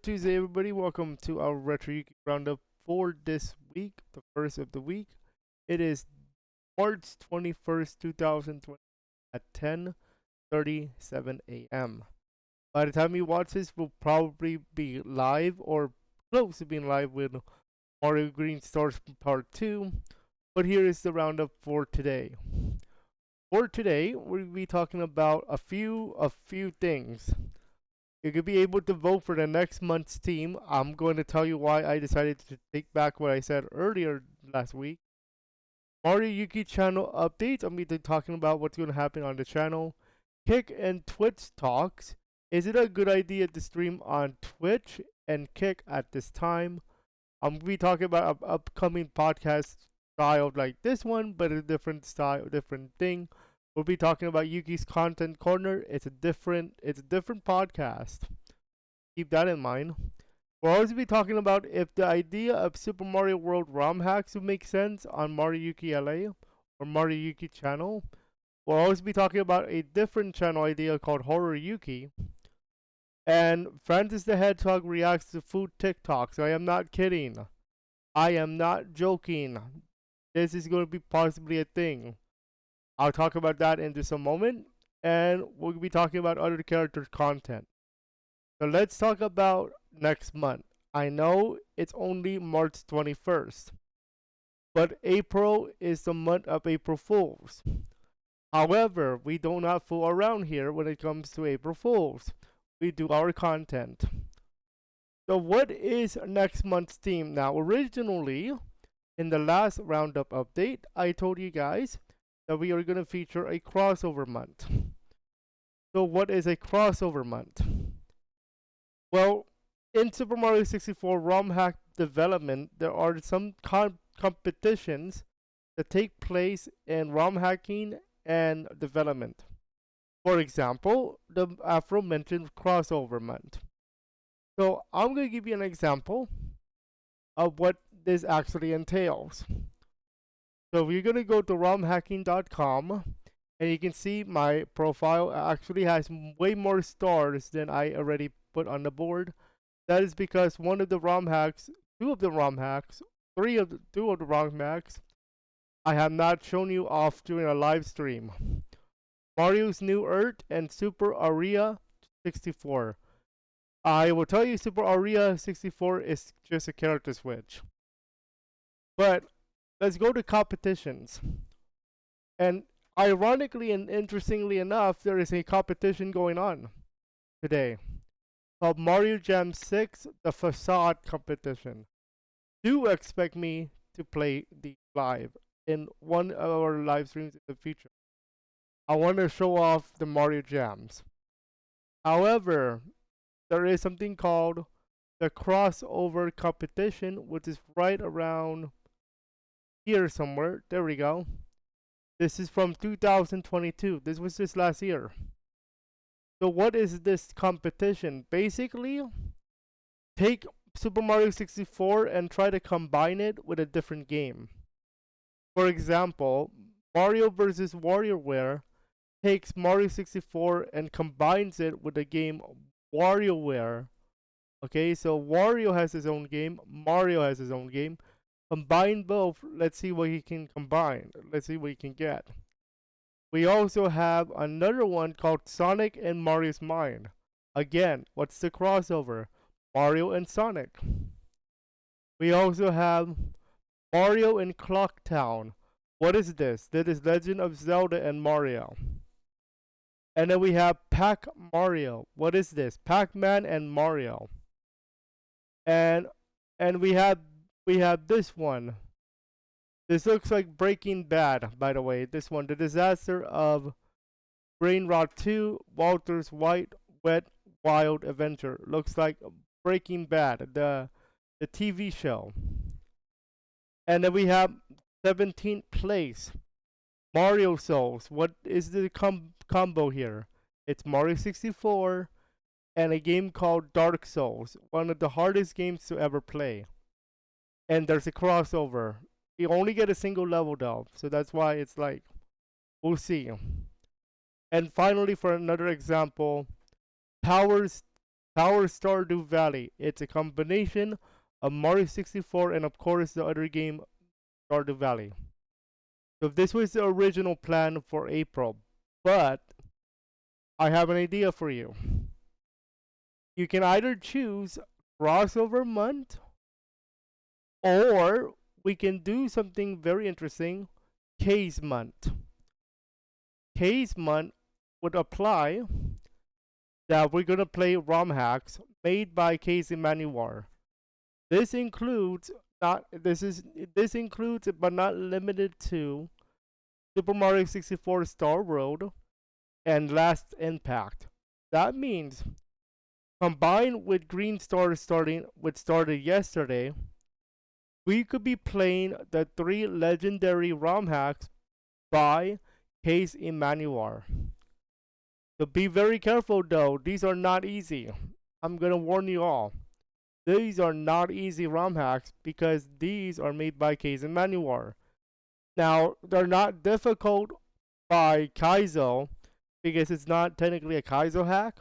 Tuesday, everybody. Welcome to our RetroYuuki Roundup for this week, the first of the week. It is March 21st, 2020 at 10:37 a.m. By the time you watch this, we'll probably be live or close to being live with Mario Green Stars Part 2. But here is the roundup for today. For today, we'll be talking about a few things. You could be able to vote for the next month's team. I'm going to tell you why I decided to take back what I said earlier last week. RetroYuuki channel updates. I'm going to be talking about what's going to happen on the channel. Kick and Twitch talks. Is it a good idea to stream on Twitch and Kick at this time? I'm going to be talking about an upcoming podcast style like this one, but a different style, different thing. We'll be talking about Yuki's Content Corner. It's a different podcast. Keep that in mind. We'll also be talking about if the idea of Super Mario World ROM hacks would make sense on RetroYuuki LA or RetroYuuki channel. We'll also be talking about a different channel idea called Horror Yuki. And Francis the Hedgehog reacts to food TikToks. I am not kidding. I am not joking. This is going to be possibly a thing. I'll talk about that in just a moment, and we'll be talking about other character content. So let's talk about next month. I know it's only March 21st, but April is the month of April Fools. However, we do not fool around here when it comes to April Fools. We do our content. So what is next month's theme? Now, originally, in the last Roundup update, I told you guys that we are going to feature a crossover month. So what is a crossover month? Well, in Super Mario 64 ROM hack development, there are some competitions that take place in ROM hacking and development. For example, the aforementioned crossover month. So I'm going to give you an example of what this actually entails. So if you're going to go to romhacking.com, and you can see my profile actually has way more stars than I already put on the board. That is because one of the ROM hacks, two of the ROM hacks, two of the ROM hacks, I have not shown you off during a live stream. Mario's New Earth and Super Aria 64. I will tell you Super Aria 64 is just a character switch. But let's go to competitions. And ironically and interestingly enough, there is a competition going on today called Mario Jam 6, the Facade Competition. Do expect me to play the live in one of our live streams in the future. I want to show off the Mario Jams. However, there is something called the Crossover Competition, which is right around here somewhere. There we go. This is from 2022. This was just last year. So what is this competition? Basically, take Super Mario 64 and try to combine it with a different game. For example, Mario vs. WarioWare takes Mario 64 and combines it with the game WarioWare. Okay, so Wario has his own game, Mario has his own game. Combine both. Let's see what he can combine. Let's see what he can get. We also have another one called Sonic and Mario's Mind. Again, what's the crossover? Mario and Sonic. We also have Mario in Clock Town. What is this? This is Legend of Zelda and Mario. And then we have Pac Mario. What is this? Pac-Man and Mario. And we have this one. This looks like Breaking Bad, by the way. This one, The Disaster of Brain Rot 2, Walter's White, Wet, Wild Adventure. Looks like Breaking Bad, the TV show. And then we have 17th place, Mario Souls. What is the combo here? It's Mario 64 and a game called Dark Souls, one of the hardest games to ever play. And there's a crossover. You only get a single level though, so that's why it's like, we'll see. And finally, for another example, Powers Tower Stardew Valley. It's a combination of Mario 64 and of course the other game Stardew Valley. So this was the original plan for April, but I have an idea for you. You can either choose crossover month or we can do something very interesting, Kaze Month. Kaze Month would apply that we're gonna play ROM hacks made by Kaze Month. This includes this includes but not limited to Super Mario 64 Star Road and Last Impact. That means combined with Green Stars started yesterday, we could be playing the 3 legendary ROM hacks by Kaze Month. So be very careful though, these are not easy. I'm gonna warn you all. These are not easy ROM hacks because these are made by Kaze Month. Now, they're not difficult by Kaizo because it's not technically a Kaizo hack,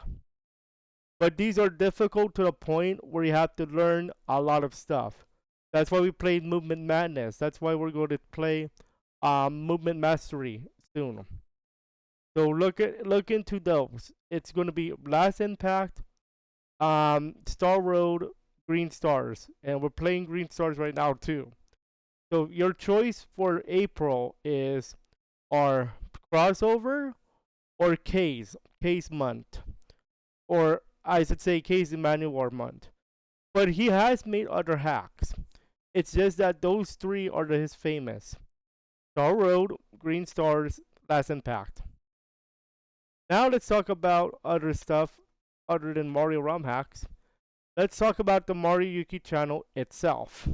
but these are difficult to the point where you have to learn a lot of stuff. That's why we played Movement Madness. That's why we're going to play Movement Mastery soon. So look into those. It's going to be Last Impact, Star Road, Green Stars, and we're playing Green Stars right now too. So your choice for April is our crossover or Kaze Month, or I should say Kaze Month. But he has made other hacks. It's just that those three are his famous: Star Road, Green Stars, Last Impact. Now let's talk about other stuff other than Mario ROM hacks. Let's talk about the RetroYuuki channel itself.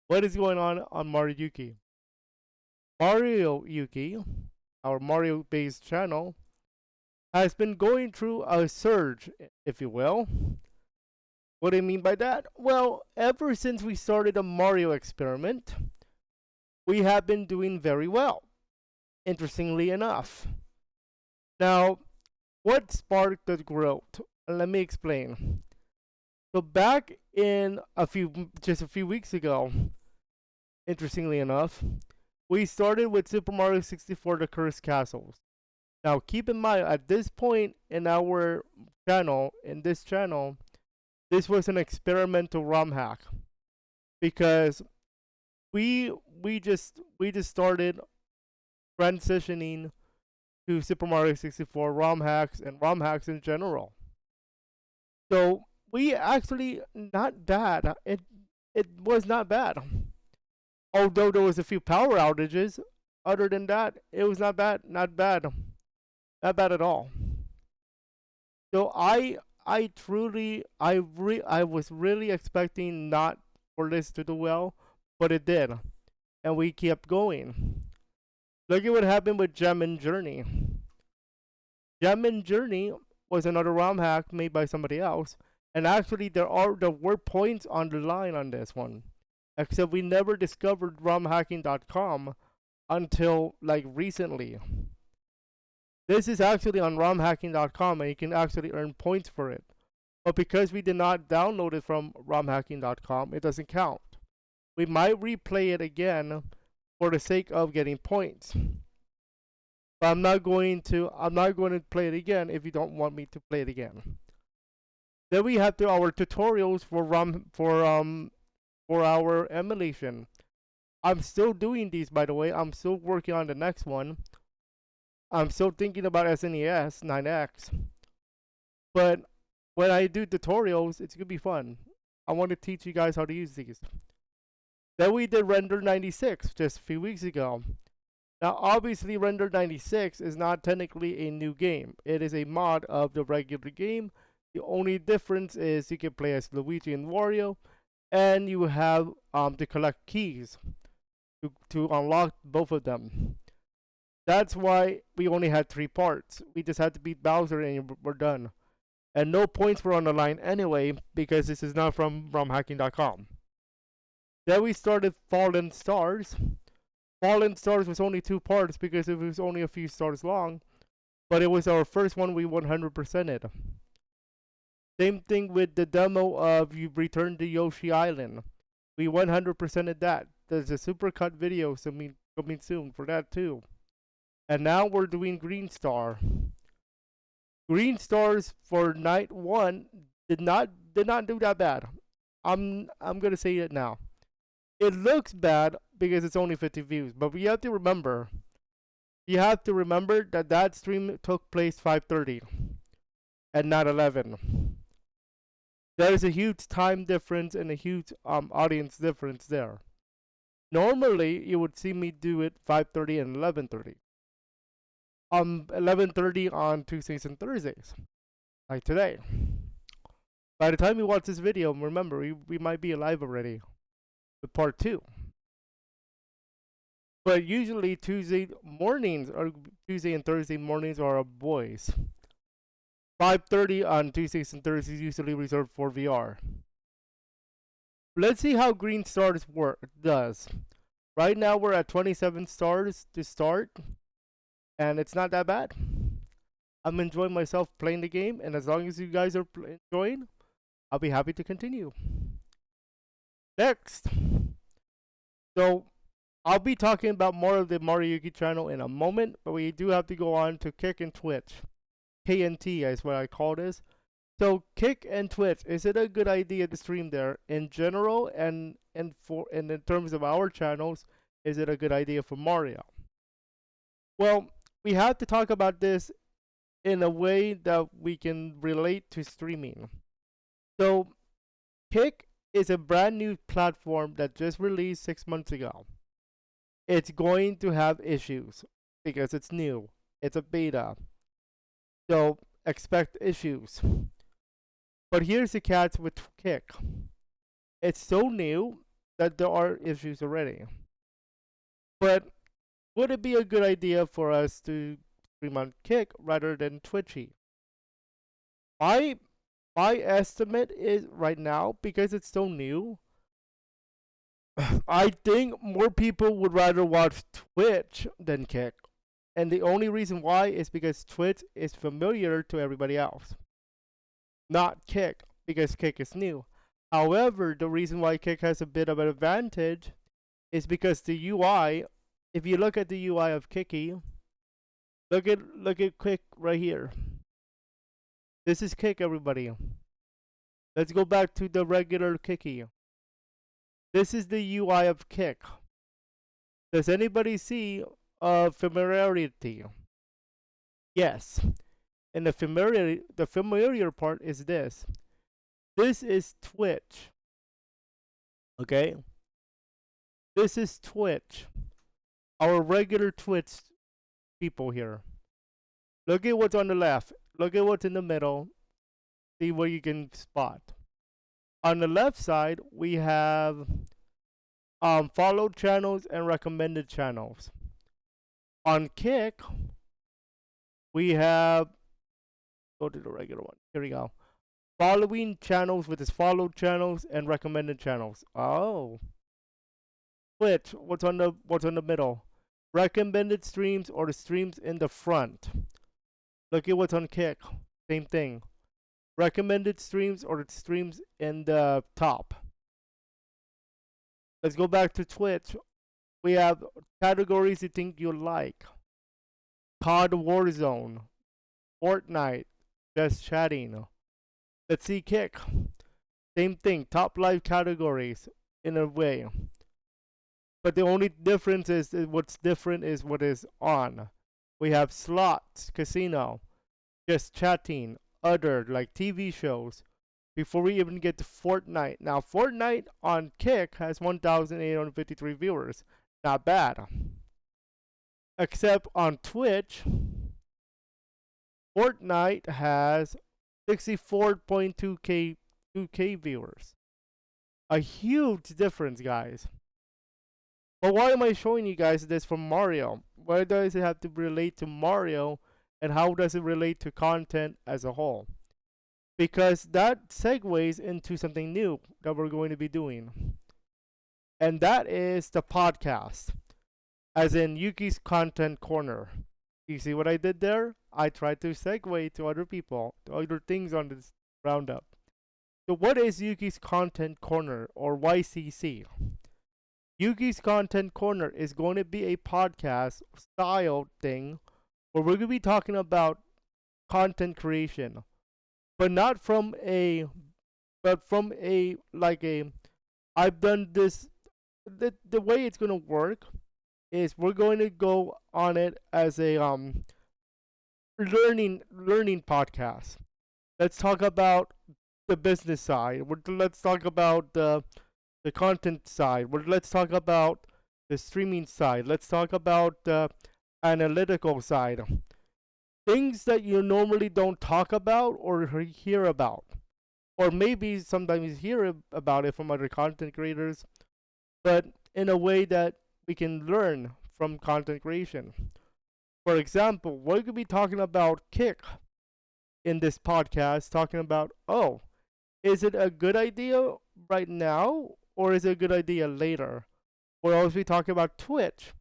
What is going on RetroYuuki? RetroYuuki, our Mario-based channel, has been going through a surge, if you will. What do I mean by that? Well, ever since we started the Mario experiment, we have been doing very well, interestingly enough. Now, what sparked the growth? Let me explain. So back in just a few weeks ago, interestingly enough, we started with Super Mario 64 The Cursed Castles. Now keep in mind, at this point in our channel, this was an experimental ROM hack because we just started transitioning to Super Mario 64 ROM hacks and ROM hacks in general. So we actually not bad. It was not bad. Although there was a few power outages, other than that, it was not bad, not bad at all. So I truly I was really expecting not for this to do well, but it did, and we kept going. Look at what happened with Gem and Journey. Gem and Journey was another ROM hack made by somebody else, and actually there were points on the line on this one. Except we never discovered romhacking.com until like recently. This is actually on romhacking.com and you can actually earn points for it. But because we did not download it from romhacking.com, it doesn't count. We might replay it again for the sake of getting points. But I'm not going to play it again if you don't want me to play it again. Then we have our tutorials for our emulation. I'm still doing these, by the way. I'm still working on the next one. I'm still thinking about SNES 9X. But when I do tutorials, it's going to be fun. I want to teach you guys how to use these. Then we did Render 96 just a few weeks ago. Now, obviously, Render 96 is not technically a new game. It is a mod of the regular game. The only difference is you can play as Luigi and Wario, and you have to collect keys to unlock both of them. That's why we only had 3 parts. We just had to beat Bowser and we're done. And no points were on the line anyway because this is not from romhacking.com. Then we started Fallen Stars. Fallen Stars was only 2 parts because it was only a few stars long, but it was our first one we 100%ed. Same thing with the demo of you return to Yoshi Island. We 100%ed that. There's a supercut video coming soon for that too. And now we're doing Green Star. Green Stars for night one did not do that bad. I'm gonna say it now. It looks bad because it's only 50 views, but you have to remember that that stream took place 5:30 and not 11. There is a huge time difference and a huge audience difference there. Normally, you would see me do it 5:30 and 11:30. 11:30 on Tuesdays and Thursdays, like today. By the time you watch this video, remember we might be alive already with part two. But usually Tuesday and Thursday mornings are boys. 5:30 on Tuesdays and Thursdays usually reserved for VR. Let's see how Green Stars does. Right now we're at 27 stars to start, and it's not that bad. I'm enjoying myself playing the game, and as long as you guys are enjoying, I'll be happy to continue. Next, so I'll be talking about more of the RetroYuuki channel in a moment, but we do have to go on to Kick and Twitch. KNT is what I call this. So Kick and Twitch, is it a good idea to stream there in general, and in terms of our channels, is it a good idea for Mario? Well, we have to talk about this in a way that we can relate to streaming. So Kick is a brand new platform that just released 6 months ago. It's going to have issues because it's new. It's a beta. So expect issues. But here's the catch with Kick. It's so new that there are issues already. But would it be a good idea for us to stream on Kick rather than Twitchy? My estimate is right now, because it's so new, I think more people would rather watch Twitch than Kick. And the only reason why is because Twitch is familiar to everybody else. Not Kick, because Kick is new. However, the reason why Kick has a bit of an advantage is because the UI, if you look at the UI of Kicky, look at Kick right here. This is Kick, everybody. Let's go back to the regular Kicky. This is the UI of Kick. Does anybody see familiarity? Yes. And the familiar part is this. This is Twitch. Okay? This is Twitch. Our regular Twitch people here. Look at what's on the left. Look at what's in the middle. See where you can spot. On the left side, we have followed channels and recommended channels. On Kick, we have, go to the regular one. Here we go. Following channels with its followed channels and recommended channels. Oh. Twitch, what's on the middle? Recommended streams or the streams in the front. Look at what's on Kick. Same thing. Recommended streams or the streams in the top. Let's go back to Twitch. We have categories you think you'll like. COD Warzone, Fortnite, just chatting. Let's see Kick. Same thing, top live categories in a way. But the only difference is what's different is what is on. We have slots, casino, just chatting, other like TV shows. Before we even get to Fortnite. Now Fortnite on Kick has 1,853 viewers. Not bad. Except on Twitch, Fortnite has 64.2k 2k viewers. A huge difference, guys. But why am I showing you guys this from Mario? Why does it have to relate to Mario, and how does it relate to content as a whole? Because that segues into something new that we're going to be doing. And that is the podcast. As in Yuki's Content Corner. You see what I did there? I tried to segue to other people, to other things on this Roundup. So, what is Yuki's Content Corner or YCC? Yuki's Content Corner is going to be a podcast style thing where we're going to be talking about content creation, but not from a, but from a, like a, I've done this. The way it's going to work is we're going to go on it as a learning podcast. Let's talk about the business side. Let's talk about the content side. Let's talk about the streaming side. Let's talk about the analytical side. Things that you normally don't talk about or hear about. Or maybe sometimes hear about it from other content creators, but in a way that we can learn from content creation. For example, we're going to be talking about Kick in this podcast, talking about, oh, is it a good idea right now or is it a good idea later? We'll also be talking about Twitch.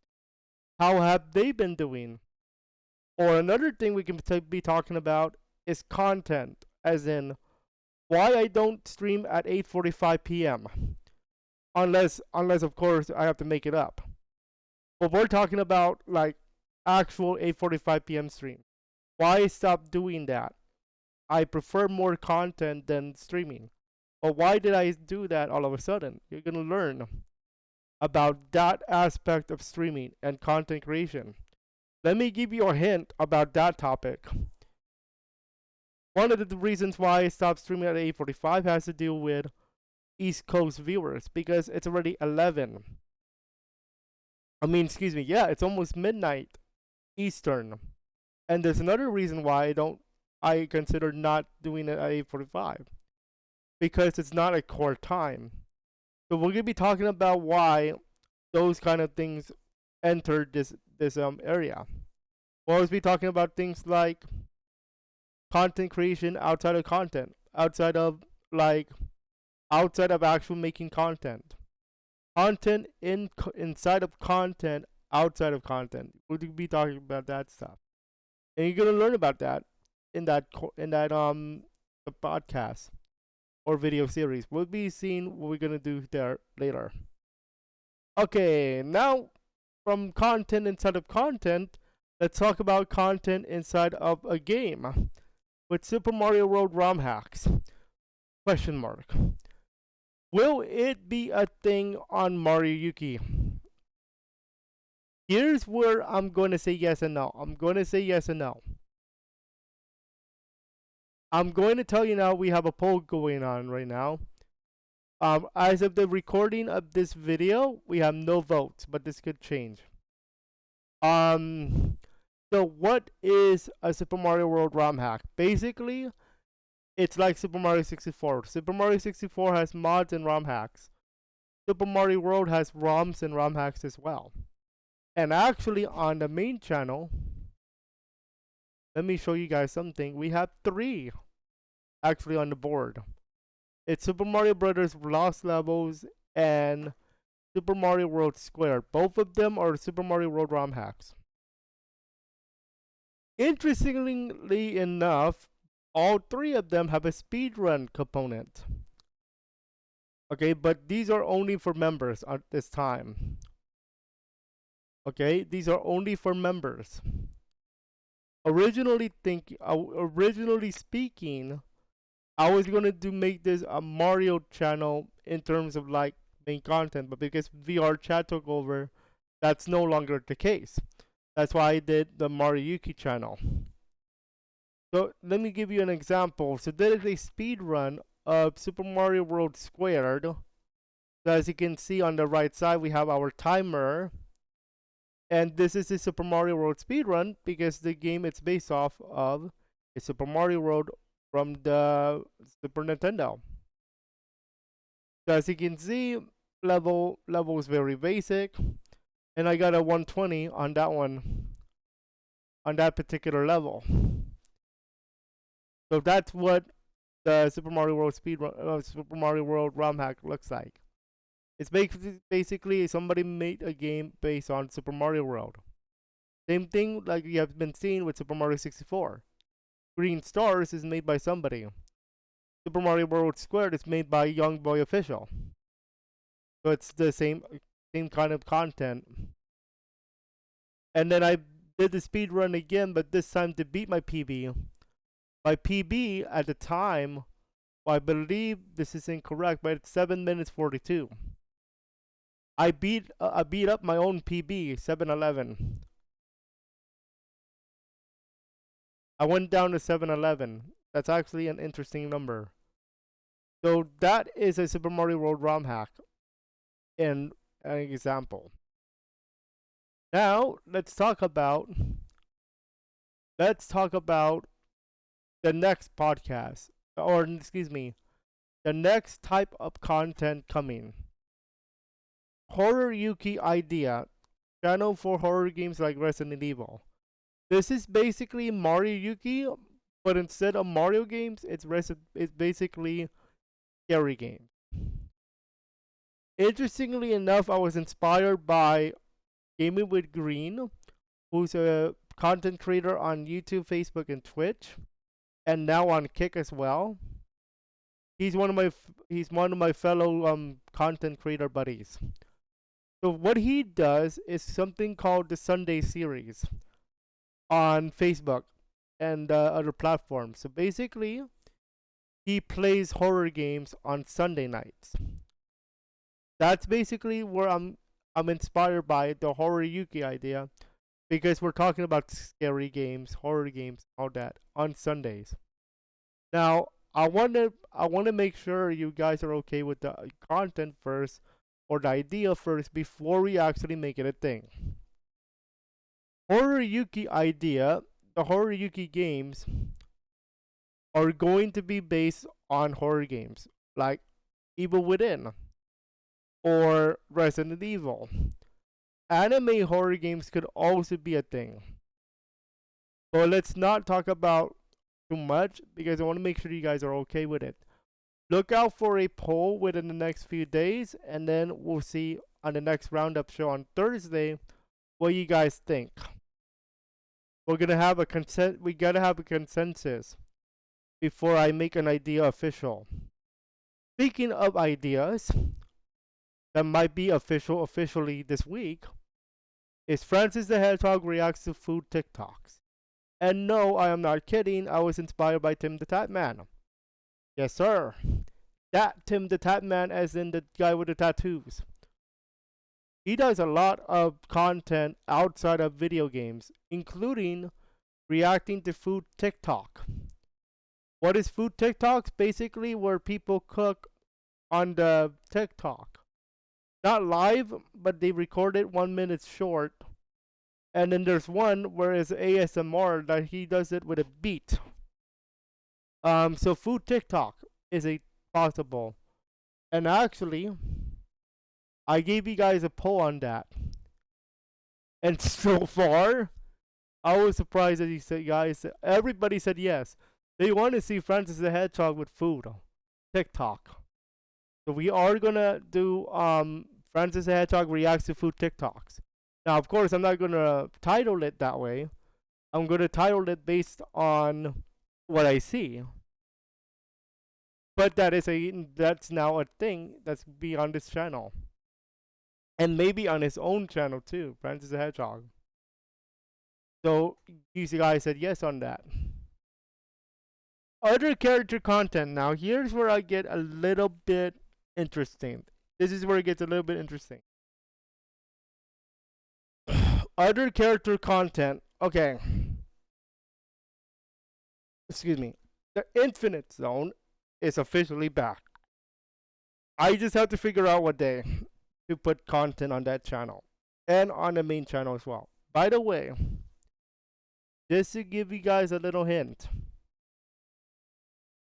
How have they been doing? Or another thing we can be talking about is content, as in why I don't stream at 8:45 p.m. Unless of course I have to make it up. But we're talking about like actual 8:45 p.m. stream. Why stop doing that? I prefer more content than streaming. But why did I do that all of a sudden? You're gonna learn about that aspect of streaming and content creation. Let me give you a hint about that topic. One of the reasons why I stopped streaming at 8:45 has to do with East Coast viewers because it's already 11. Excuse me, yeah, it's almost midnight Eastern. And there's another reason why I consider not doing it at 8:45 because it's not a core time. So we're gonna be talking about why those kind of things entered this area. We'll always be talking about things like content creation outside of content, outside of actual making content, content inside of content, outside of content. We'll be talking about that stuff, and you're gonna learn about that in that the podcast or video series. We'll be seeing what we're gonna do there later. Okay, now from content inside of content, let's talk about content inside of a game with Super Mario World ROM hacks. Question mark. Will it be a thing on RetroYuuki? Here's where I'm going to say yes and no. I'm going to say yes and no. I'm going to tell you now we have a poll going on right now. As of the recording of this video, we have no votes, but this could change. So what is a Super Mario World ROM hack? Basically, it's like Super Mario 64. Super Mario 64 has mods and ROM hacks. Super Mario World has ROMs and ROM hacks as well. And actually, on the main channel, let me show you guys something. We have 3 actually on the board. It's Super Mario Brothers Lost Levels and Super Mario World Squared. Both of them are Super Mario World ROM hacks. Interestingly enough, all 3 of them have a speedrun component. Okay, but these are only for members at this time. Okay, these are only for members. Originally speaking, I was gonna make this a Mario channel in terms of like main content, but because VR chat took over, that's no longer the case. That's why I did the RetroYuuki channel. So let me give you an example. So there is a speed run of Super Mario World Squared. So as you can see on the right side, we have our timer. And this is the Super Mario World speedrun because the game it's based off of is Super Mario World from the Super Nintendo. So as you can see, level is very basic, and I got a 120 on that one, on that particular level. So that's what the Super Mario World Super Mario World ROM hack looks like. It's basically somebody made a game based on Super Mario World. Same thing like you have been seeing with Super Mario 64. Green Stars is made by somebody. Super Mario World Squared is made by Young Boy Official. So it's the same kind of content. And then I did the speed run again, but this time to beat my PB. My PB at the time, well, I believe this is incorrect, but it's 7 minutes 42. I beat up my own PB, 7-11. I went down to 7-11. That's actually an interesting number. So that is a Super Mario World ROM hack in an example. Now let's talk about the next podcast, or excuse me, the next type of content coming. RetroYuuki idea, channel for horror games like Resident Evil. This is basically Mario Yuki, but instead of Mario games, it's basically scary games. Interestingly enough, I was inspired by Gaming with Green, who's a content creator on YouTube, Facebook, and Twitch, and now on Kick as well. He's one of my fellow content creator buddies. So what he does is something called the Sunday series on Facebook and other platforms. So basically, he plays horror games on Sunday nights. That's basically where I'm inspired by the RetroYuuki idea because we're talking about scary games, horror games, all that on Sundays. Now, I want to make sure you guys are okay with the content first or the idea first before we actually make it a thing. RetroYuuki idea, the RetroYuuki games are going to be based on horror games like Evil Within or Resident Evil. Anime horror games could also be a thing. But let's not talk about too much because I want to make sure you guys are okay with it. Look out for a poll within the next few days, and then we'll see on the next Roundup show on Thursday what you guys think. We're gonna have a consent. We gotta have a consensus before I make an idea official. Speaking of ideas that might be officially this week, is Francis the Hedgehog reacts to food TikToks. And no, I am not kidding. I was inspired by Tim the Tap Man. Yes, sir. That Tim the Tap Man, as in the guy with the tattoos. He does a lot of content outside of video games, including reacting to food TikTok. What is food TikToks? Basically, where people cook on the TikTok. Not live, but they record it 1 minute short. And then there's one where it's ASMR that he does it with a beat. So food TikTok is a possible. And actually, I gave you guys a poll on that. And so far, I was surprised that everybody said yes. They want to see Francis the Hedgehog with food. TikTok. So we are gonna do Francis the Hedgehog reacts to food TikToks. Now, of course, I'm not gonna title it that way. I'm gonna title it based on what I see. But that's now a thing that's be on this channel. And maybe on his own channel too, Francis the Hedgehog. So you guys said yes on that. Other character content. Now here's where I get a little bit interesting. This is where it gets a little bit interesting. Other character content. Okay. Excuse me. The Infinite Zone is officially back. I just have to figure out what day to put content on that channel and on the main channel as well. By the way, just to give you guys a little hint,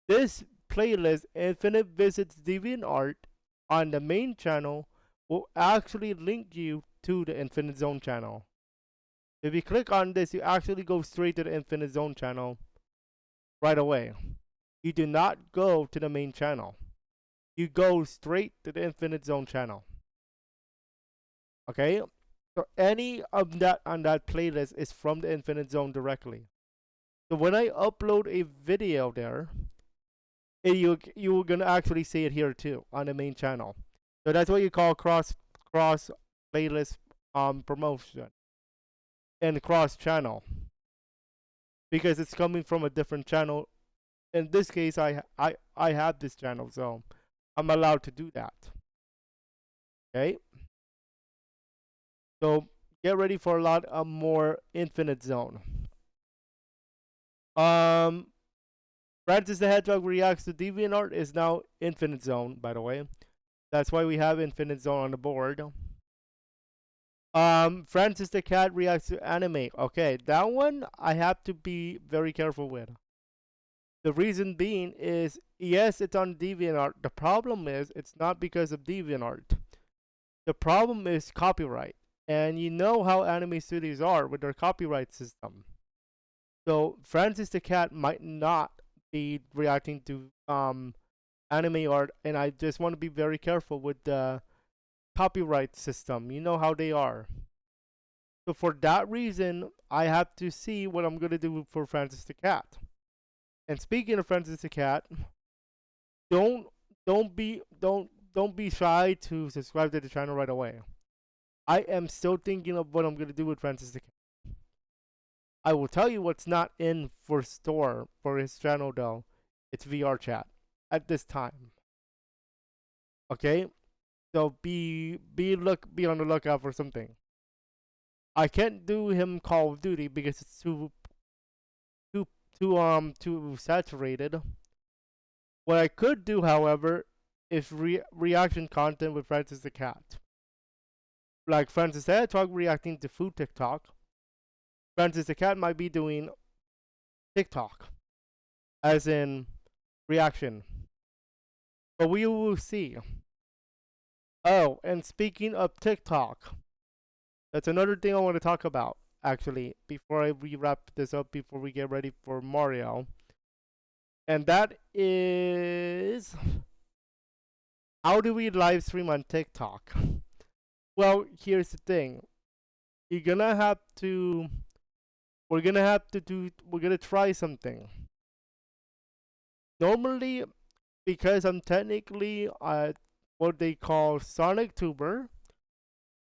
this playlist, Infinite Visits DeviantArt, on the main channel will actually link you to the Infinite Zone channel. If you click on this, you actually go straight to the Infinite Zone channel right away. You do not go to the main channel. You go straight to the Infinite Zone channel. Okay? So any of that on that playlist is from the Infinite Zone directly. So when I upload a video there, you're gonna actually see it here too on the main channel. So that's what you call cross playlist promotion and cross channel because it's coming from a different channel. In this case, I have this channel, so I'm allowed to do that. Okay, so get ready for a lot of more Infinite Zone. Um, Francis the Hedgehog reacts to DeviantArt is now Infinite Zone, by the way. That's why we have Infinite Zone on the board. Francis the Cat reacts to anime. Okay, that one I have to be very careful with. The reason being is, yes, it's on DeviantArt. The problem is, it's not because of DeviantArt. The problem is copyright. And you know how anime studios are with their copyright system. So Francis the Cat might not be reacting to anime art, and I just want to be very careful with the copyright system. You know how they are. So for that reason, I have to see what I'm gonna do for Francis the Cat. And speaking of Francis the Cat, don't don't be shy to subscribe to the channel right away. I am still thinking of what I'm gonna do with Francis the Cat. I will tell you what's not in for store for his channel though. It's VR chat at this time. Okay, so be on the lookout for something. I can't do him Call of Duty because it's too too saturated. What I could do, however, is reaction content with Francis the Cat. Like Francis the Hedgehog reacting to food TikTok. Francis the Cat might be doing TikTok, as in reaction. But we will see. Oh, and speaking of TikTok, that's another thing I want to talk about, actually, before we wrap this up, before we get ready for Mario. And that is, how do we live stream on TikTok? Well, here's the thing. You're gonna have to, we're gonna try something. Normally, because I'm technically what they call Sonic Tuber,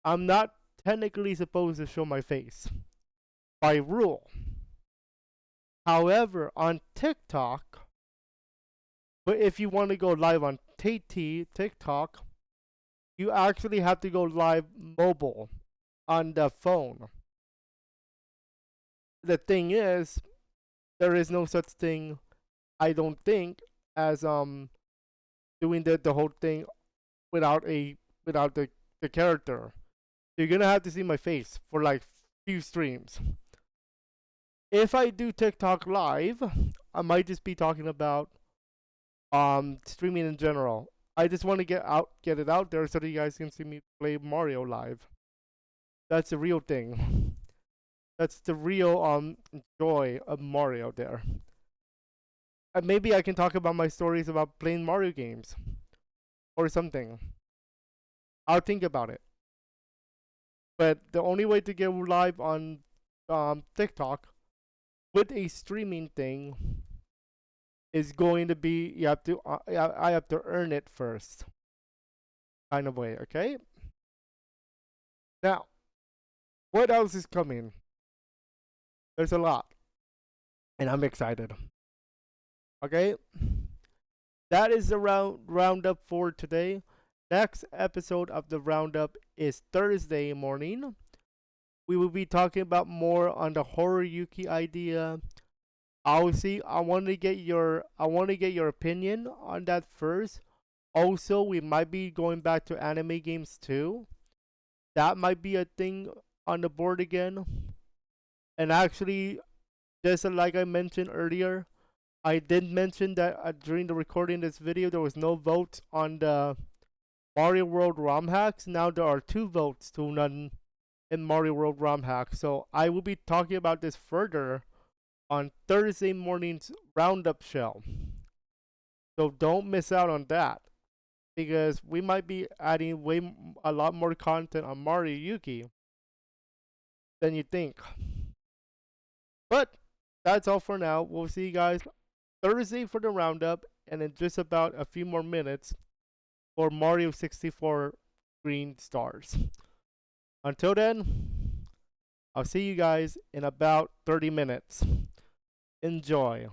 I'm not technically supposed to show my face by rule. However, on TikTok, but if you want to go live on TikTok, you actually have to go live mobile on the phone. The thing is, there is no such thing, I don't think, as doing the whole thing without the character. You're gonna have to see my face for like few streams. If I do TikTok live, I might just be talking about streaming in general. I just want to get it out there so that you guys can see me play Mario live. That's the real thing. That's the real joy of Mario there. And maybe I can talk about my stories about playing Mario games or something. I'll think about it. But the only way to get live on TikTok with a streaming thing is going to be you have to I have to earn it first, kind of way. Okay. Now, what else is coming? There's a lot, and I'm excited. Okay, that is the roundup for today. Next episode of the roundup is Thursday morning. We will be talking about more on the RetroYuuki idea. I'll see. I want to get your opinion on that first. Also, we might be going back to anime games too. That might be a thing on the board again. And actually, just like I mentioned earlier, I did mention that during the recording of this video, there was no votes on the Mario World ROM hacks. Now there are 2 votes to none in Mario World ROM hacks. So I will be talking about this further on Thursday morning's Roundup show. So don't miss out on that because we might be adding a lot more content on RetroYuuki than you think. But that's all for now. We'll see you guys Thursday for the roundup. and in just about a few more minutes for Mario 64 green stars. Until then, I'll see you guys in about 30 minutes. Enjoy.